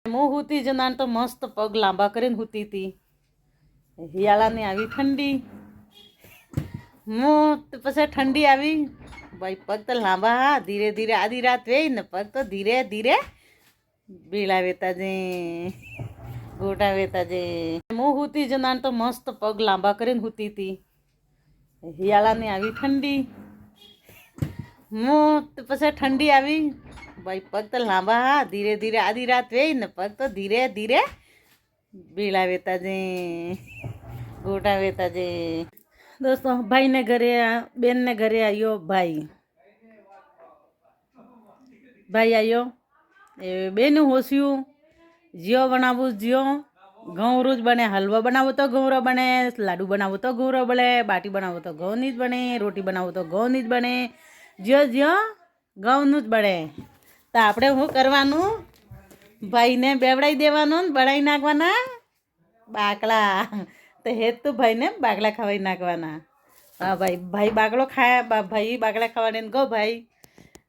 હું હુતી જનાર તો મસ્ત પગ લાંબા કરીને હુતી હતી. હિયાળાની આવી ઠંડી, હું પછી ઠંડી આવી ભાઈ, પગ તો લાંબા, હા ધીરે ધીરે આધી રાત વેઈ ને પગ તો ધીરે ધીરે બીળા વેતા જે ગોટા વેતા જે. હું હુતી જનાર તો મસ્ત પગ લાંબા કરીને હુતી હતી. હિયાળાની આવી ઠંડી, હું પછી ઠંડી આવી ભાઈ, પગ તો લાંબા, હા ધીરે ધીરે આધી રાત વેઈ ને પગ તો ધીરે ધીરે બીળા વેતા જે ગોટા વેતા જે. દોસ્તો ભાઈને ઘરે, બેનને ઘરે આવ્યો ભાઈ આવ્યો એ બેનું હોસ્યું જીઓ બનાવવું જીઓ. ઘઉં જ બને, હલવો બનાવો તો ઘઉંરો બને, લાડુ બનાવો તો ઘઉંરો બને, બાટી બનાવો તો ઘઉંની જ બને, રોટી બનાવો તો ઘઉંની જ બને, જ્યો ઘઉંનું જ બને. તો આપણે શું કરવાનું, ભાઈને બેવડાવી દેવાનું ને બનાવી નાખવાના બાકલા. તો હેત તો ભાઈને બાકલા ખવાઈ નાખવાના. હા ભાઈ બાકલો ખાયા, ભાઈ બાકલા ખાવાને ગો ભાઈ.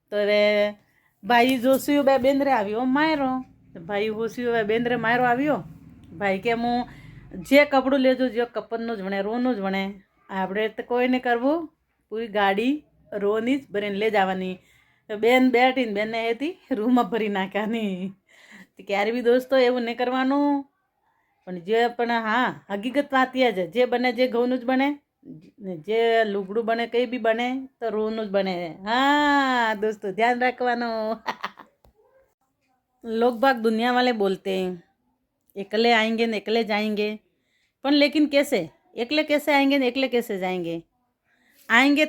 તો હવે ભાઈ જોશું બે બેન્દ્રે આવ્યો માયરો, ભાઈ હોસ્યું હવે બેન્દ્રે માયરો આવ્યો. ભાઈ કે હું જે કપડું લેજો, જે કપડનું જ વણે, રોનું જ વણે, આપણે તો કોઈને કરવું, પૂરી ગાડી રોની જ ભરીને લઈ જવાની. તો બેન બેઠીને બેનને હતી રૂમમાં ભરી નાખ્યાની. ક્યારે બી દોસ્તો એવું નહીં કરવાનું. પણ જે પણ હા હકીકત વાત એ જ, જે બને જે ઘઉંનું જ બને, જે લુગડું બને કંઈ બી બને તો રોનું જ બને. હા દોસ્તો ધ્યાન રાખવાનું. लोग बाग दुनिया वाले बोलते हैं एकले आएंगे न एकले जाएंगे, पर लेकिन कैसे, एकले कैसे आएंगे न एकले कैसे जाएंगे. आएंगे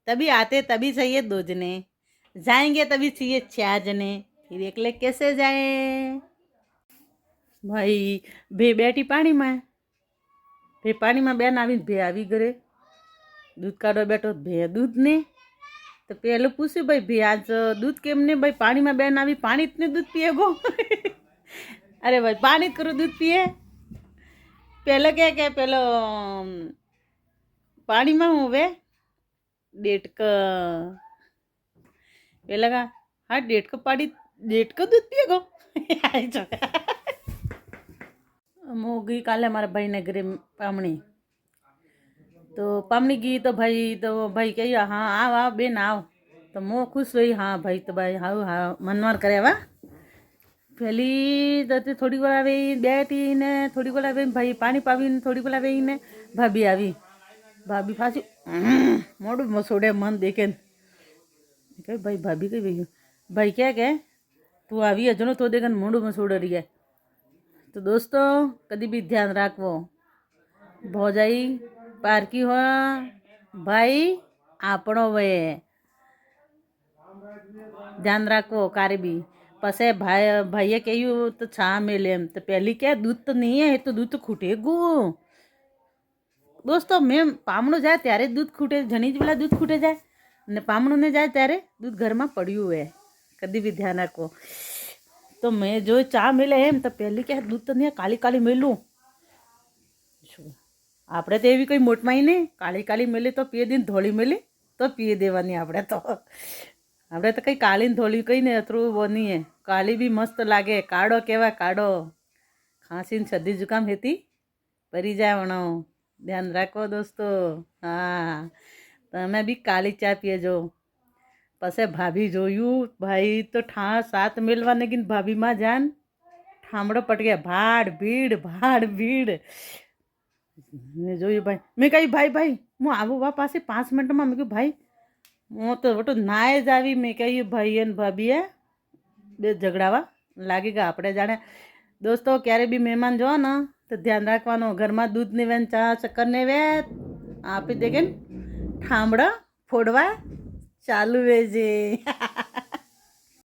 तभी आते तभी चाहिए 2 जने, जाएंगे तभी चाहिए 4 जने, फिर एकले कैसे जाए. भाई भे બેઠી પાણીમાં, ભે પાણીમાં બેન આવીને ભે આવી ઘરે દૂધ કાઢવા બેઠો, ભે દૂધ ને તો પેલું પૂછ્યું ભાઈ ભે આજ દૂધ કેમ ને, ભાઈ પાણીમાં બેન આવી પાણી જ ને દૂધ પીએ ગો. અરે ભાઈ પાણી જ કરું દૂધ પીએ. પેલો કે પેલો પાણીમાં હું હવે ડેટક, પેલા કા હા ડેટક દૂધ પીએ ગો. હું ગઈ કાલે મારા ભાઈને ઘરે પામણી, તો પામણી ગઈ તો ભાઈ કહે હા આવ બેન આવ. તો હું ખુશ રહી, હા ભાઈ તો ભાઈ હા મનવાર કરે. વા પેલી તો થોડી વાર આવી બેઠીને, થોડી વાર આવીને ભાઈ પાણી પાવીને, થોડી વાર આવીને ભાભી આવી. ભાભી પાછી મોડું મસોડે મન દેખે ને કે ભાઈ ભાભી કઈ ગયું. ભાઈ કે તું આવી હજુ તો દેખે ને મોડું મસોડે રહી જાય. તો દોસ્તો કદી બી ધ્યાન રાખવો, ભોજાઈ પારકી હો ભાઈ આપણો વે ધ્યાન રાખવો કારે બી. પછી ભાઈએ કહ્યું તો છા મેલે એમ, તો પહેલી કે દૂધ તો નહીં હે, તો દૂધ તો ખૂટે ગો. દોસ્તો મેં પામણું જાય ત્યારે દૂધ ખૂટે, જણી જ પેલા દૂધ ખૂટે જાય ને પામણું ને જાય ત્યારે દૂધ ઘરમાં પડ્યું હોય. કદી બી ધ્યાન રાખો. તો મેં જો ચા મેલે એમ, તો પહેલી કે દૂધ તો નહીં કાલી મેલું. આપણે તો એવી કોઈ મોટમાઈ નહીં, કાળી મેલી તો પીએ દઈને, ધોળી મેલી તો પીએ દેવાની. આપણે તો કંઈ કાળી ને ધોળી કંઈ નહીં, અતરું બની હે. કાળી બી મસ્ત લાગે, કાળો કેવા કાળો, ખાંસી ને શરદી જુકામ હેતી પરી જાય વણો. ધ્યાન રાખો દોસ્તો. હા તમે બી કાળી ચા પીએજો. પછી ભાભી જોયું, ભાઈ તો સાત મેલવા ને ભાભીમાં જાન ઠામડો પટકે, ભાડ ભીડ. મેં જોયું ભાઈ, મેં કહ્યું ભાઈ હું આવું વા પાસે 5 મિનિટમાં. મેં કહ્યું ભાઈ હું તો વટો નાય જ આવી. મેં કહ્યું ભાઈ અને ભાભીએ બે ઝઘડાવા લાગી ગયા. આપણે જાણે દોસ્તો ક્યારે બી મહેમાન જો ને તો ધ્યાન રાખવાનું, ઘરમાં દૂધ ને વેન, ચા શક્કર ને વે આપી દે કે ઠામડા ફોડવા ચાલુ વેજે.